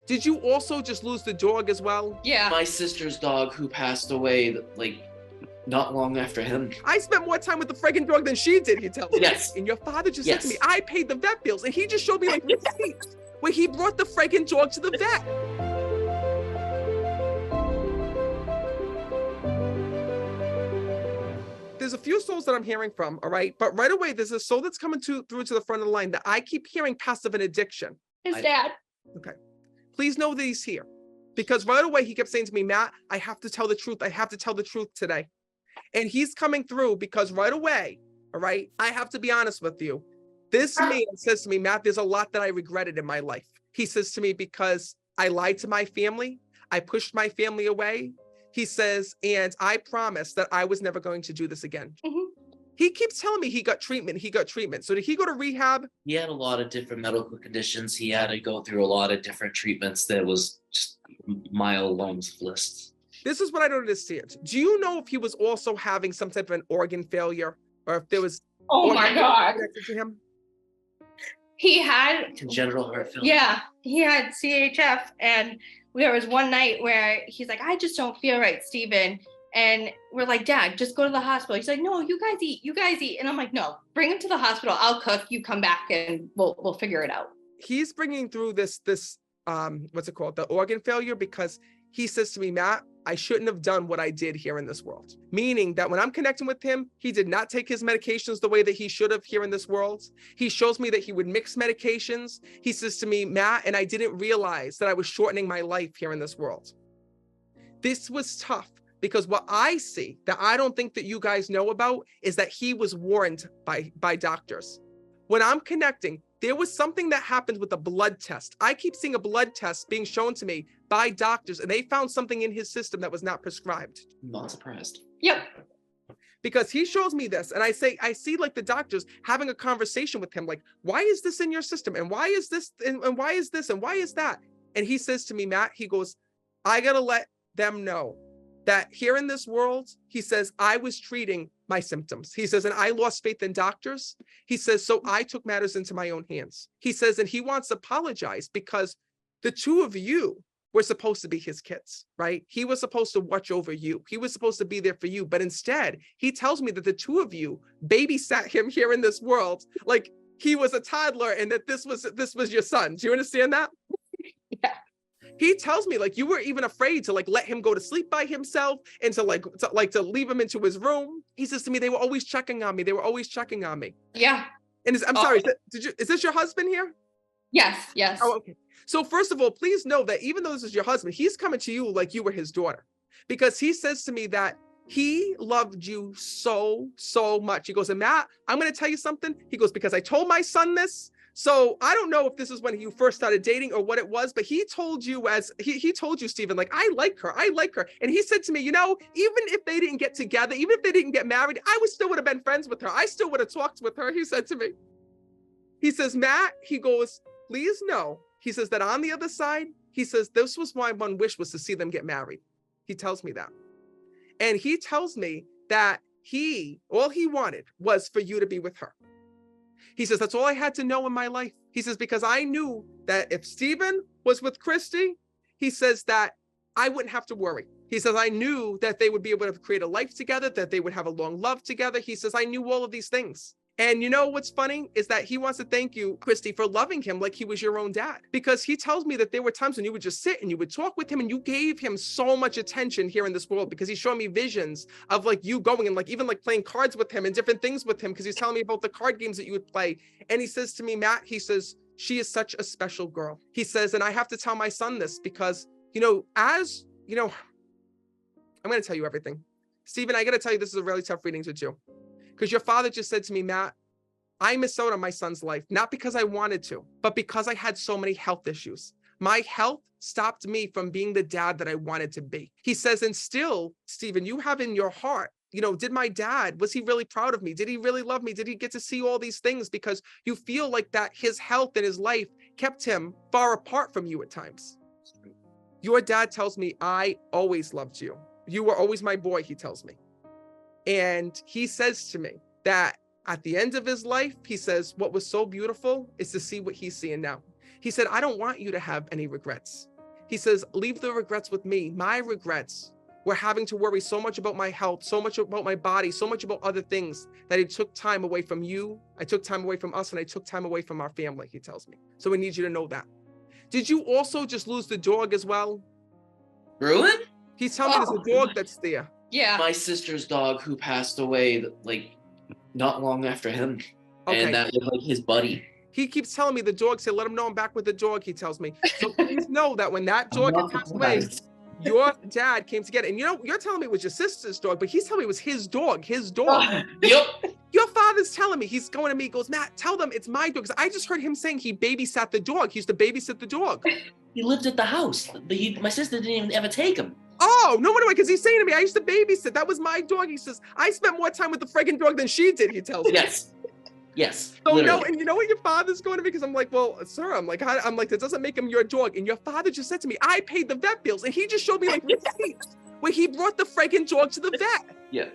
Did you also just lose the dog as well? Yeah. My sister's dog who passed away, like, not long after him. I spent more time with the friggin' dog than she did, he tells me. Yes. And your father just said to me, Yes. I paid the vet bills. And he just showed me like receipts where he brought the friggin' dog to the vet. There's a few souls that I'm hearing from, all right? But right away, there's a soul that's coming through to the front of the line that I keep hearing passive and addiction. His dad. Okay. Please know that he's here. Because right away, he kept saying to me, Matt, I have to tell the truth. I have to tell the truth today. And he's coming through because right away, all right, I have to be honest with you. This man says to me, Matt, there's a lot that I regretted in my life. He says to me, because I lied to my family. I pushed my family away. He says, and I promised that I was never going to do this again. He keeps telling me he got treatment. He got treatment. So did he go to rehab? He had a lot of different medical conditions. He had to go through a lot of different treatments that was just mile long lists. This is what I don't understand. Do you know if he was also having some type of an organ failure, or if there was Oh my God. connected to him? He had, Congenital heart failure. yeah, he had CHF, and there was one night where he's like, I just don't feel right, Stephen. And we're like, Dad, just go to the hospital. He's like, no, you guys eat. And I'm like, no, bring him to the hospital. I'll cook, you come back and we'll figure it out. He's bringing through this what's it called? The organ failure, because he says to me, Matt, I shouldn't have done what I did here in this world. Meaning that when I'm connecting with him, he did not take his medications the way that he should have here in this world. He shows me that he would mix medications. He says to me, Matt, and I didn't realize that I was shortening my life here in this world. This was tough because what I see that I don't think that you guys know about is that he was warned by doctors. When I'm connecting, there was something that happened with a blood test. I keep seeing a blood test being shown to me by doctors, and they found something in his system that was not prescribed. Not surprised. Yep. Because he shows me this, and I see like the doctors having a conversation with him, like, why is this in your system? And why is this? And why is this? And why is that? And he says to me, Matt, he goes, I got to let them know that here in this world, he says, I was treating my symptoms. He says, and I lost faith in doctors. He says, so I took matters into my own hands. He says, and he wants to apologize because the two of you were supposed to be his kids, right? He was supposed to watch over you. He was supposed to be there for you. But instead, he tells me that the two of you babysat him here in this world like he was a toddler and that this was your son. Do you understand that? Yeah. He tells me like you were even afraid to like let him go to sleep by himself and to leave him into his room. He says to me, they were always checking on me. They were always checking on me. Yeah. And I'm sorry, is this your husband here? Yes. Yes. Oh, okay. So first of all, please know that even though this is your husband, he's coming to you like you were his daughter, because he says to me that he loved you so, so much. He goes, and Matt, I'm going to tell you something. He goes, because I told my son this. So I don't know if this is when you first started dating or what it was, but he told you he told you, Stephen, like, I like her. And he said to me, you know, even if they didn't get together, even if they didn't get married, I still would have been friends with her. I still would have talked with her. He said to me, he says, Matt, he goes, please know. He says that on the other side, he says, this was my one wish was to see them get married. He tells me that. And he tells me that all he wanted was for you to be with her. He says, that's all I had to know in my life. He says, because I knew that if Stephen was with Christy, he says that I wouldn't have to worry. He says, I knew that they would be able to create a life together, that they would have a long love together. He says, I knew all of these things. And you know what's funny is that he wants to thank you, Christy, for loving him like he was your own dad. Because he tells me that there were times when you would just sit and you would talk with him and you gave him so much attention here in this world, because he's showing me visions of like you going and like even like playing cards with him and different things with him, because he's telling me about the card games that you would play. And he says to me, Matt, he says, she is such a special girl. He says, and I have to tell my son this because, you know, as you know, I'm going to tell you everything. Stephen, I got to tell you, this is a really tough reading to do. Because your father just said to me, Matt, I missed out on my son's life, not because I wanted to, but because I had so many health issues. My health stopped me from being the dad that I wanted to be. He says, and still, Stephen, you have in your heart, you know, did my dad, was he really proud of me? Did he really love me? Did he get to see all these things? Because you feel like that his health and his life kept him far apart from you at times. Your dad tells me, I always loved you. You were always my boy, he tells me. And he says to me that at the end of his life, he says, what was so beautiful is to see what he's seeing now. He said, I don't want you to have any regrets. He says, leave the regrets with me. My regrets were having to worry so much about my health, so much about my body, so much about other things that it took time away from you. I took time away from us, and I took time away from our family, he tells me. So we need you to know that. Did you also just lose the dog as well? Ruin? He's telling me there's a dog that's there. Yeah. My sister's dog who passed away like not long after him. Okay. And that was like his buddy. He keeps telling me the dog said, let him know I'm back with the dog, he tells me. So please know that when that dog had passed away, your dad came to get it. And you know, you're telling me it was your sister's dog, but he's telling me it was his dog, his dog. Yep. Your father's telling me, he's going to me, he goes, Matt, tell them it's my dog. Because I just heard him saying he babysat the dog. He used to babysit the dog. He lived at the house. My sister didn't even ever take him. Oh, no wonder why, because he's saying to me, I used to babysit. That was my dog. He says, I spent more time with the friggin' dog than she did, he tells me. Yes. Yes. So literally. no, and you know what your father's going to me? Because I'm like, well, sir, I'm like, that doesn't make him your dog. And your father just said to me, I paid the vet bills. And he just showed me like receipts where he brought the friggin' dog to the vet. Yeah.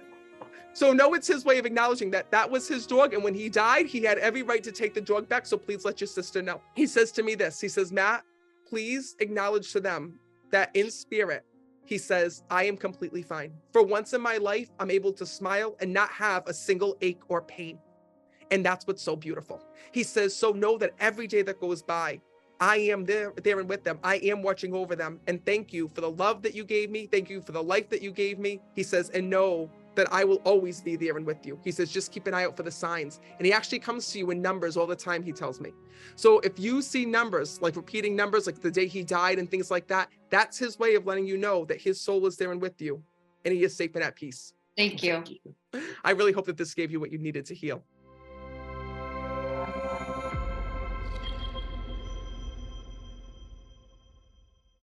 So no, it's his way of acknowledging that that was his dog. And when he died, he had every right to take the dog back. So please let your sister know. He says to me this, he says, Matt, please acknowledge to them that in spirit, he says, I am completely fine. For once in my life, I'm able to smile and not have a single ache or pain. And that's what's so beautiful. He says, so know that every day that goes by, I am there and with them. I am watching over them. And thank you for the love that you gave me. Thank you for the life that you gave me. He says, and know that I will always be there and with you. He says, just keep an eye out for the signs. And he actually comes to you in numbers all the time, he tells me. So if you see numbers, like repeating numbers, like the day he died and things like that, that's his way of letting you know that his soul is there and with you. And he is safe and at peace. Thank you. I really hope that this gave you what you needed to heal.